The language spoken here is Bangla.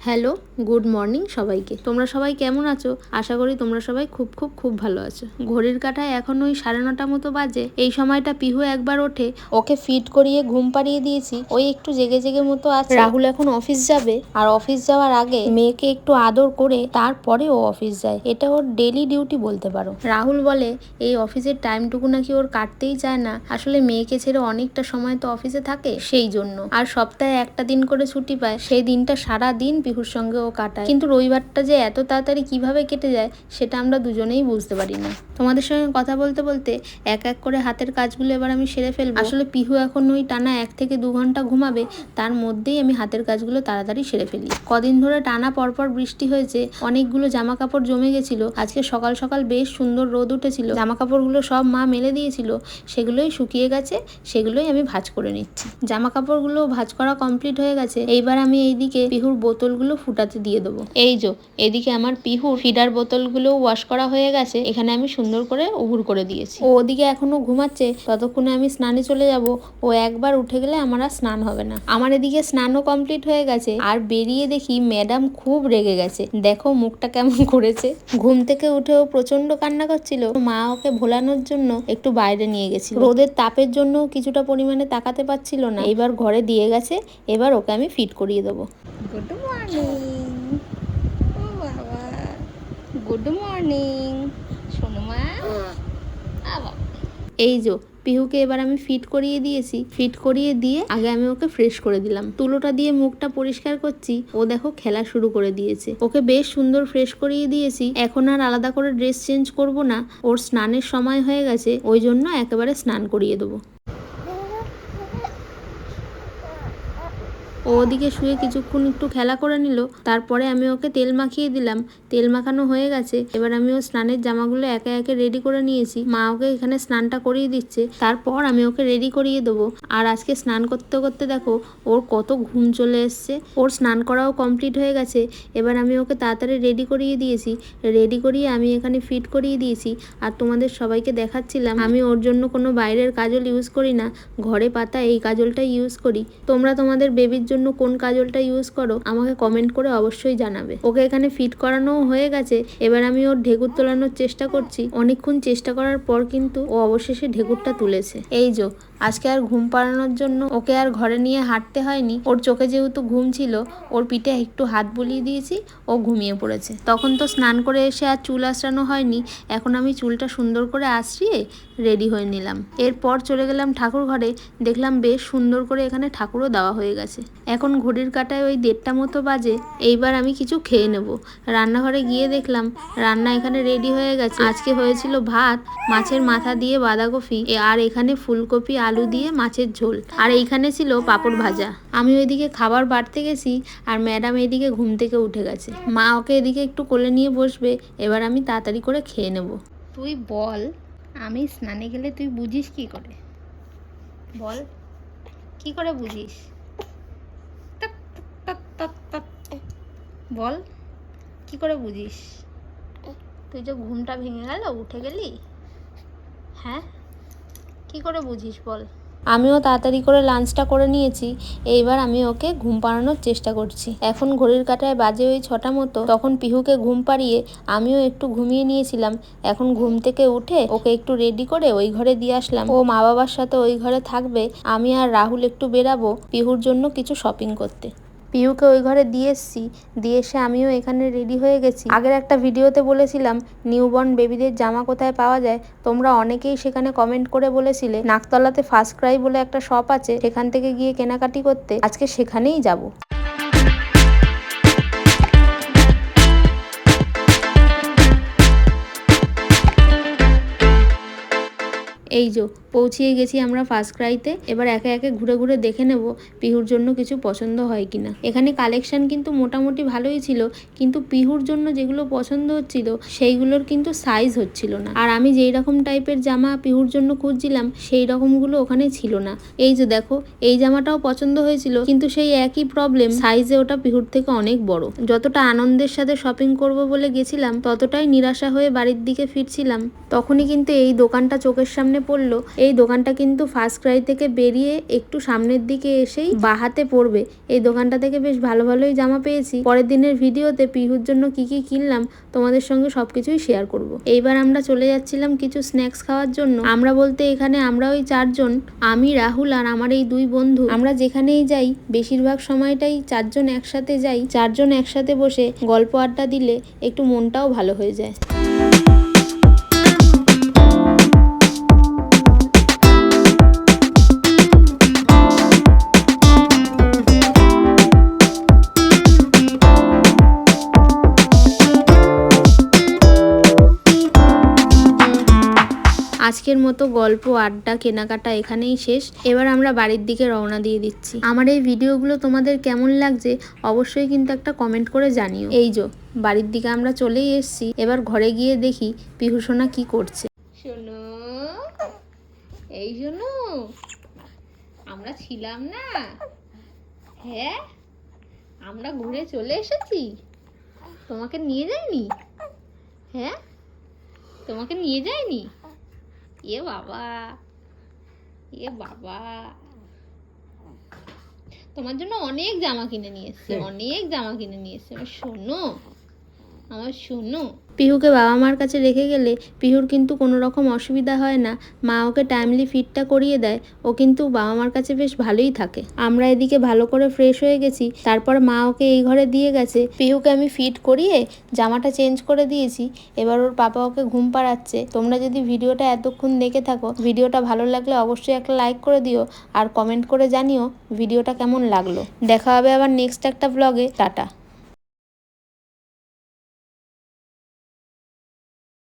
হ্যালো, গুড মর্নিং সবাইকে। তোমরা সবাই কেমন আছো? আশা করি তোমরা সবাই খুব ভালো আছো। ঘড়ির কাঁটায় এখন ওই 9:30 মতো বাজে। এই সময়টা পিহু একবার ওঠে, ওকে ফিট করিয়ে ঘুম পাড়িয়ে দিয়েছি। ওই একটু জেগে মতো আছে। রাহুল এখন অফিস যাবে, আর অফিস যাওয়ার আগে মেয়েকে একটু আদর করে তারপরে ও অফিস যায়। এটা ওর ডেলি ডিউটি বলতে পারো। রাহুল বলে এই অফিসের টাইমটুকু নাকি ওর কাটতেই চায় না। আসলে মেয়েকে ছেড়ে অনেকটা সময় তো অফিসে থাকে, সেই জন্য। আর সপ্তাহে একটা দিন করে ছুটি পায়, সেই দিনটা সারা দিন পিহুর সঙ্গে ও কাটায়। কিন্তু রবিবারটা যে এত তাড়াতাড়ি কিভাবে কেটে যায় সেটা আমরা দুজনেই বুঝতে পারি না। তোমাদের সঙ্গে কথা বলতে বলতে এক এক করে হাতের কাজগুলো এবার আমি সেরে ফেলবো। আসলে পিহু এখন ওই টানা 1 থেকে 2 ঘন্টা ঘুমাবে, তার মধ্যেই আমি হাতের কাজগুলো তাড়াতাড়ি সেরে ফেলি। কদিন ধরে টানা পরপর বৃষ্টি হয়েছে, অনেকগুলো জামা কাপড় জমে গেছিল। আজকে সকাল সকাল বেশ সুন্দর রোদ উঠেছিল, জামা কাপড়গুলো সব মা মেলে দিয়েছিল, সেগুলোই শুকিয়ে গেছে, সেগুলোই আমি ভাঁজ করে নিচ্ছি। জামা কাপড়গুলো ভাঁজ করা কমপ্লিট হয়ে গেছে। এইবার আমি এইদিকে পিহুর বোতলগুলো ফুটাতে দিয়ে দেবো। এই যে এদিকে আমার পিহুর ফিডার বোতলগুলো ওয়াশ করা হয়ে গেছে, এখানে আমি সুন্দর করে উবুর করে দিয়েছি। ও ওদিকে এখনো ঘুমাচ্ছে, ততক্ষণে আমি স্নানে চলে যাব। ও একবার উঠে গেলে আমার আর স্নান হবে না। আমার এদিকে স্নানও কমপ্লিট হয়ে গেছে, আর বেরিয়ে দেখি ম্যাডাম খুব রেগে গেছে। দেখো মুখটা কেমন করেছে। ঘুম থেকে উঠেও প্রচন্ড কান্না করছিল। মা ওকে ভোলানোর জন্য একটু বাইরে নিয়ে গেছিল। রোদের তাপের জন্য কিছুটা পরিমাণে তাকাতে পারছিল না। এবার ঘরে দিয়ে গেছে, এবার ওকে আমি ফিট করিয়ে দেবো। গুড মর্নিং, ও বাবা, গুড মর্নিং সোনু মা। এই যে পিহুকে এবার আমি ফিট করিয়ে দিয়েছি। ফিট করিয়ে দিয়ে আগে আমি ওকে ফ্রেশ করে দিলাম। তুলোটা দিয়ে মুখটা পরিষ্কার করছি, ও দেখো খেলা শুরু করে দিয়েছে। ওকে বেশ সুন্দর ফ্রেশ করিয়ে দিয়েছি। এখন আর আলাদা করে ড্রেস চেঞ্জ করব না, ওর স্নানের সময় হয়ে গেছে, ওই জন্য একেবারে স্নান করিয়ে দেবো। ও ওদিকে শুয়ে কিছুক্ষণ একটু খেলা করে নিল, তারপরে আমি ওকে তেল মাখিয়ে দিলাম। তেল মাখানো হয়ে গেছে, এবার আমি ওর স্নানের জামাগুলো একে একে রেডি করে নিয়েছি। মা ওকে এখানে স্নানটা করিয়ে দিচ্ছে, তারপর আমি ওকে রেডি করিয়ে দেবো। আর আজকে স্নান করতে করতে দেখো ওর কত ঘুম চলে এসছে। ওর স্নান করাও কমপ্লিট হয়ে গেছে। এবার আমি ওকে তাড়াতাড়ি রেডি করিয়ে দিয়েছি। রেডি করিয়ে আমি এখানে ফিট করিয়ে দিয়েছি। আর তোমাদের সবাইকে দেখাচ্ছিলাম আমি ওর জন্য কোনো বাইরের কাজল ইউজ করি না, ঘরে পাতা এই কাজলটাই ইউজ করি। তোমরা তোমাদের বেবির জন্য কোন কাজলটা ইউজ করো আমাকে কমেন্ট করে অবশ্যই জানাবে। ওকে এখানে ফিট করানো হয়ে গেছে, এবার আমি ওর ঢেকুর তোলানোর চেষ্টা করছি। অনেকক্ষণ চেষ্টা করার পর কিন্তু ও অবশেষে ঢেকুরটা তুলেছে। এই যে আজকে আর ঘুম পাড়ানোর জন্য ওকে আর ঘরে নিয়ে হাঁটতে হয়নি। ওর চোখে যেহেতু ঘুম ছিল, ওর পিঠে একটু হাত বুলিয়ে দিয়েছি, ও ঘুমিয়ে পড়েছে। তখন তো স্নান করে এসে আর চুল আঁচড়ানো হয়নি। এখন আমি চুলটা সুন্দর করে আঁচড়িয়ে রেডি হয়ে নিলাম। এরপর চলে গেলাম ঠাকুর ঘরে, দেখলাম বেশ সুন্দর করে এখানে ঠাকুরও দেওয়া হয়ে গেছে। এখন ঘড়ির কাঁটায় ওই 1:30 মতো বাজে। এইবার আমি কিছু খেয়ে নেব। রান্নাঘরে গিয়ে দেখলাম রান্না এখানে রেডি হয়ে গেছে। আজকে হয়েছিল ভাত, মাছের মাথা দিয়ে বাঁধাকপি, আর এখানে ফুলকপি আলু দিয়ে মাছের ঝোল, আর এইখানে ছিল পাঁপড় ভাজা। আমি ওইদিকে খাবার বাড়তে গেছি, আর ম্যাডাম এদিকে ঘুম থেকে উঠে গেছে। মা ওকে এদিকে একটু কোলে নিয়ে বসবে, এবার আমি তাড়াতাড়ি করে খেয়ে নেব। তুই বল, আমি স্নানে গেলে তুই বুঝিস কি করে? বল, কি করে বুঝিস? বল, কি করে বুঝিস? তুই যে ঘুমটা ভেঙে গেল উঠে গেলি, হ্যাঁ কি করে বুঝিস বল? আমিও তাড়াতাড়ি করে লাঞ্চটা করে নিয়েছি। এইবার আমি ওকে ঘুম পাড়ানোর চেষ্টা করছি। এখন ঘড়ির কাঁটায় বাজে ওই 6টা মতো। তখন পিহুকে ঘুম পাড়িয়ে আমিও একটু ঘুমিয়ে নিয়েছিলাম। এখন ঘুম থেকে উঠে ওকে একটু রেডি করে ওই ঘরে দিয়ে আসলাম। ও মা বাবার সাথে ওই ঘরে থাকবে, আমি আর রাহুল একটু বেরাবো পিহুর জন্য কিছু শপিং করতে। পিহুকে ওই ঘরে দিয়ে এসছি, দিয়ে এসে আমিও এখানে রেডি হয়ে গেছি। আগের একটা ভিডিওতে বলেছিলাম নিউবর্ন বেবিদের জামা কোথায় পাওয়া যায়। তোমরা অনেকেই সেখানে কমেন্ট করে বলেছিলে নাকতলাতে ফার্স্ট ক্রাই বলে একটা শপ আছে, সেখান থেকে গিয়ে কেনাকাটি করতে। আজকে সেখানেই যাব। এই যে পৌঁছিয়ে গেছি আমরা ফার্স্ট ক্রাইতে। এবার একে একে ঘুরে ঘুরে দেখে নেব পিহুর জন্য কিছু পছন্দ হয় কিনা। এখানে কালেকশন কিন্তু মোটামুটি ভালোই ছিল, কিন্তু পিহুর জন্য যেগুলো পছন্দ হচ্ছিল সেইগুলোর কিন্তু সাইজ হচ্ছিল না। আর আমি যেই রকম টাইপের জামা পিহুর জন্য খুঁজছিলাম সেই রকমগুলো ওখানে ছিল না। এই যে দেখো এই জামাটাও পছন্দ হয়েছিল, কিন্তু সেই একই প্রবলেম, সাইজে ওটা পিহুর থেকে অনেক বড়। যতটা আনন্দের সাথে শপিং করব বলে গেছিলাম, ততটাই নিরাশা হয়ে বাড়ির দিকে ফিরছিলাম। তখনই কিন্তু এই দোকানটা চোখের সামনে পড়লো, এই দোকানটা কিন্তু ফার্স্ট ক্রাই থেকে বেরিয়ে একটু সামনের দিকে এসেই বাহাতে পড়বে। এই দোকানটা থেকে বেশ ভালো ভালোই জামা পেয়েছি। পরের দিনের ভিডিওতে পিহুর জন্য কি কি কিনলাম তোমাদের সঙ্গে সবকিছুই শেয়ার করব। এইবার আমরা চলে যাচ্ছিলাম কিছু স্ন্যাক্স খাওয়ার জন্য। আমরা বলতে এখানে আমরা ওই 4 জন, আমি, রাহুল আর আমার এই 2 বন্ধু। আমরা যেখানেই যাই বেশিরভাগ সময়টাই 4 জন একসাথে যাই। 4 জন একসাথে বসে গল্প আড্ডা দিলে একটু মনটাও ভালো হয়ে যায়। আজকের মতো গল্প আড্ডা কেনাকাটা এখানেই শেষ। এবার আমরা বাড়ির দিকে রওনা দিয়ে দিচ্ছি। আমার এই ভিডিওগুলো তোমাদের কেমন লাগছে অবশ্যই কিন্তু একটা কমেন্ট করে জানিও। এই যে বাড়ির দিকে আমরা চলেই এসেছি। এবার ঘরে গিয়ে দেখি পিহু সোনা কি করছে। শোনো, এই শোনো, আমরা ছিলাম না, হ্যাঁ আমরা ঘুরে চলে এসেছি। তোমাকে নিয়ে যায়নি? হ্যাঁ তোমাকে নিয়ে যায়নি? এ বাবা, এ বাবা, তোমার জন্য অনেক জামা কিনে নিয়ে এসছে, অনেক জামা কিনে নিয়ে এসছে। আমার শোনো, আমার শোনো। পিহুকে বাবা মার কাছে রেখে গেলে পিহুর কিন্তু কোনো রকম অসুবিধা হয় না। মা ওকে টাইমলি ফিটটা করিয়ে দেয়। ও কিন্তু বাবা মার কাছে বেশ ভালোই থাকে। আমরা এদিকে ভালো করে ফ্রেশ হয়ে গেছি। তারপর মা ওকে এই ঘরে দিয়ে গেছে। পিহুকে আমি ফিট করিয়ে জামাটা চেঞ্জ করে দিয়েছি। এবার ওর পাপা ওকে ঘুম পাড়াচ্ছে। তোমরা যদি ভিডিওটা এতক্ষণ দেখে থাকো, ভিডিওটা ভালো লাগলে অবশ্যই একটা লাইক করে দিও আর কমেন্ট করে জানিও ভিডিওটা কেমন লাগলো। দেখা হবে আবার নেক্সট একটা ব্লগে। টাটা।